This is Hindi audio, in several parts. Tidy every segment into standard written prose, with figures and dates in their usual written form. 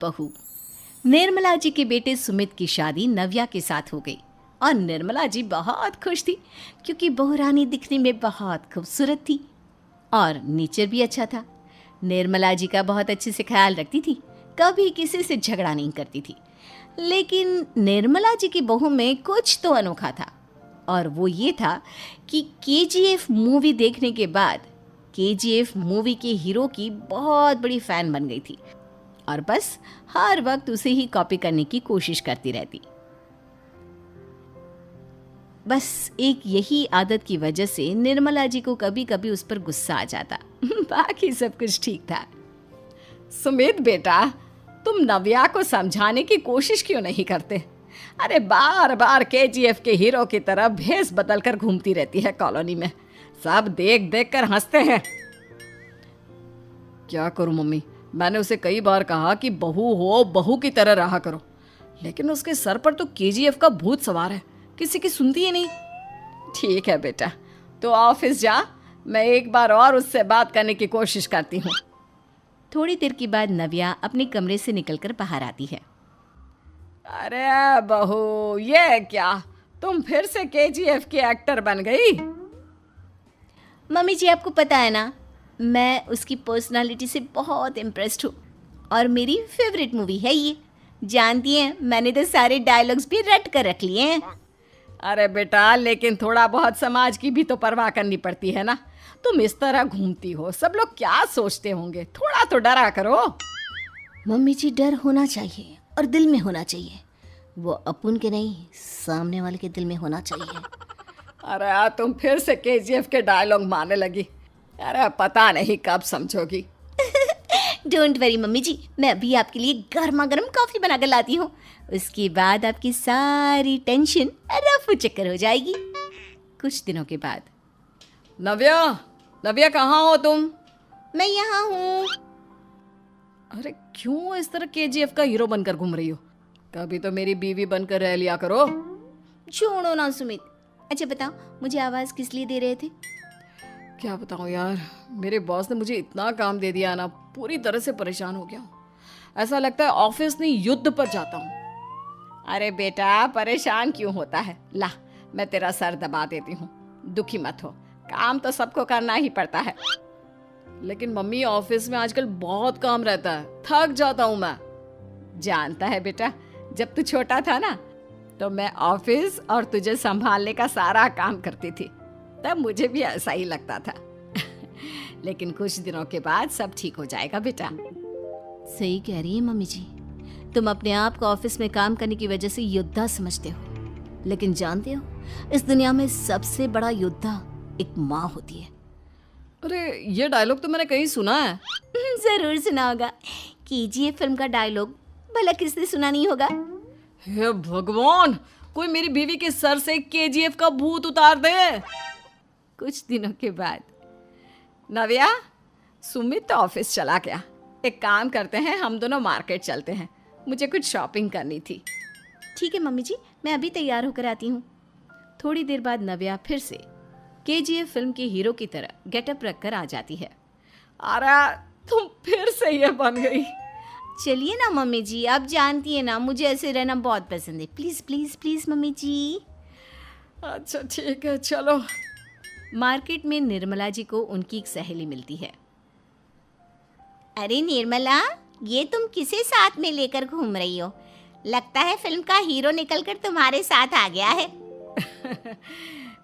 बहू। निर्मला जी के बेटे सुमित की शादी नव्या के साथ हो गई और निर्मला जी बहुत खुश थी क्योंकि बहू रानी दिखने में बहुत खूबसूरत थी और नेचर भी अच्छा था। निर्मला जी का बहुत अच्छे से ख्याल रखती थी, कभी किसी से झगड़ा नहीं करती थी। लेकिन निर्मला जी की बहू में कुछ तो अनोखा था और वो ये था कि केजीएफ मूवी देखने के बाद केजीएफ मूवी के हीरो की बहुत बड़ी फ़ैन बन गई थी और बस हर वक्त उसे ही कॉपी करने की कोशिश करती रहती। बस एक यही आदत की वजह से निर्मला जी को कभी कभी उस पर गुस्सा आ जाता। बाकी सब कुछ ठीक था। सुमित बेटा, तुम नव्या को समझाने की कोशिश क्यों नहीं करते? अरे बार बार केजीएफ के हीरो की तरह भेस बदल कर घूमती रहती है कॉलोनी में। सब देख देख कर हंसते हैं। क्या करूं मम्मी, मैंने उसे कई बार कहा कि बहू हो, बहू की तरह रहा करो, लेकिन उसके सर पर तो केजीएफ का भूत सवार है, किसी की सुनती ही नहीं। ठीक है बेटा, तो ऑफिस जा, मैं एक बार और उससे बात करने की कोशिश करती हूँ। थोड़ी देर के बाद नव्या अपने कमरे से निकलकर बाहर आती है। अरे बहू, ये क्या, तुम फिर से केजीएफ की एक्टर बन गई? मम्मी जी, आपको पता है ना, मैं उसकी पर्सनालिटी से बहुत इम्प्रेस्ड हूँ और मेरी फेवरेट मूवी है ये। जानती हैं, मैंने तो सारे डायलॉग्स भी रट कर रख लिए हैं। अरे बेटा, लेकिन थोड़ा बहुत समाज की भी तो परवाह करनी पड़ती है ना। तुम इस तरह घूमती हो, सब लोग क्या सोचते होंगे, थोड़ा तो डरा करो। मम्मी जी, डर होना चाहिए और दिल में होना चाहिए। वो अपुन के नहीं, सामने वाले के दिल में होना चाहिए। अरे तुम फिर से केजीएफ के डायलॉग मारने लगी। अरे पता नहीं कब समझोगी। डोंट वरी मम्मी जी, मैं अभी आपके लिए गर्मा गर्म कॉफ़ी बना कर लाती हूँ। उसके बाद आपकी सारी टेंशन रफू चक्कर हो जाएगी। कुछ दिनों के बाद। नव्या, नव्या कहाँ हो तुम? मैं यहाँ हूँ। अरे क्यों इस तरह केजीएफ का हीरो बनकर घूम रही हो? कभी तो मेरी बीवी बनकर रह लिया करो। छोड़ो ना सुमित। अच्छा बताओ, मुझे आवाज़ किस लिए दे रहे थे? क्या बताऊँ यार, मेरे बॉस ने मुझे इतना काम दे दिया ना, पूरी तरह से परेशान हो गया हूँ। ऐसा लगता है ऑफिस नहीं, युद्ध पर जाता हूँ। अरे बेटा, परेशान क्यों होता है? ला, मैं तेरा सर दबा देती हूँ, दुखी मत हो। काम तो सबको करना ही पड़ता है। लेकिन मम्मी, ऑफिस में आजकल बहुत काम रहता है, थक जाता हूँ मैं। जानता है बेटा, जब तू छोटा था ना, तो मैं ऑफिस और तुझे संभालने का सारा काम करती थी, तब मुझे भी ऐसा ही लगता था। लेकिन कुछ दिनों के बाद सब ठीक हो जाएगा बेटा। सही कह रही है मम्मी जी, तुम अपने आप को ऑफिस में काम करने की वजह से योद्धा समझते हो, लेकिन जानते हो, इस दुनिया में सबसे बड़ा योद्धा एक माँ होती है। अरे ये डायलॉग तो मैंने कहीं सुना है। जरूर सुना होगा। केजीएफ फिल्म का डायलॉग भला किसने सुना नहीं होगा? हे भगवान, कोई मेरी बीवी के सर से केजीएफ का भूत उतार दे। कुछ दिनों के बाद। नव्या, सुमित तो ऑफिस चला गया। एक काम करते हैं, हम दोनों मार्केट चलते हैं, मुझे कुछ शॉपिंग करनी थी। ठीक है मम्मी जी, मैं अभी तैयार होकर आती हूँ। थोड़ी देर बाद नव्या फिर से केजीएफ फिल्म के हीरो की तरह गेटअप रखकर आ जाती है। अरे तुम फिर से ये बन गई। चलिए ना मम्मी जी, आप जानती है ना, मुझे ऐसे रहना बहुत पसंद है। प्लीज़ प्लीज़ प्लीज़ मम्मी जी। अच्छा ठीक है, चलो। मार्केट में निर्मला जी को उनकी एक सहेली मिलती है। अरे निर्मला, ये तुम किसे साथ में लेकर घूम रही हो? लगता है फिल्म का हीरो निकलकर तुम्हारे साथ आ गया है।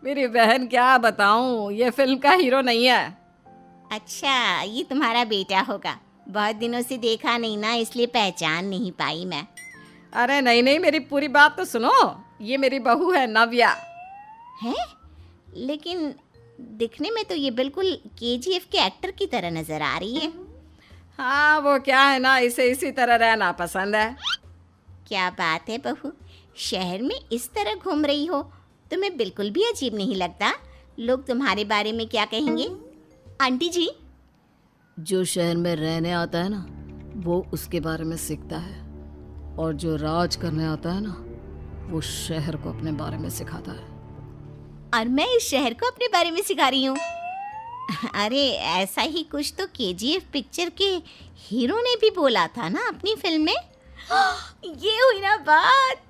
मेरी बहन, क्या बताऊं, ये फिल्म का हीरो नहीं है। अच्छा, ये तुम्हारा बेटा होगा। बहुत दिनों से देखा नहीं ना, इसलिए पहचान नहीं पाई मैं। अरे नहीं नहीं, मेरी पूरी बात तो सुनो। ये मेरी बहू है नव्या। है? लेकिन दिखने में तो ये बिल्कुल केजीएफ के एक्टर की तरह नजर आ रही है। हाँ, वो क्या है ना, इसे इसी तरह रहना पसंद है। क्या बात है बहू, शहर में इस तरह घूम रही हो, तुम्हें बिल्कुल भी अजीब नहीं लगता? लोग तुम्हारे बारे में क्या कहेंगे? आंटी जी, जो शहर में रहने आता है ना, वो उसके बारे में सीखता है, और जो राज करने आता है ना, वो शहर को अपने बारे में सिखाता है। और मैं इस शहर को अपने बारे में सिखा रही हूँ। अरे ऐसा ही कुछ तो केजीएफ पिक्चर के हीरो ने भी बोला था ना अपनी फिल्म में। ये हुई ना बात,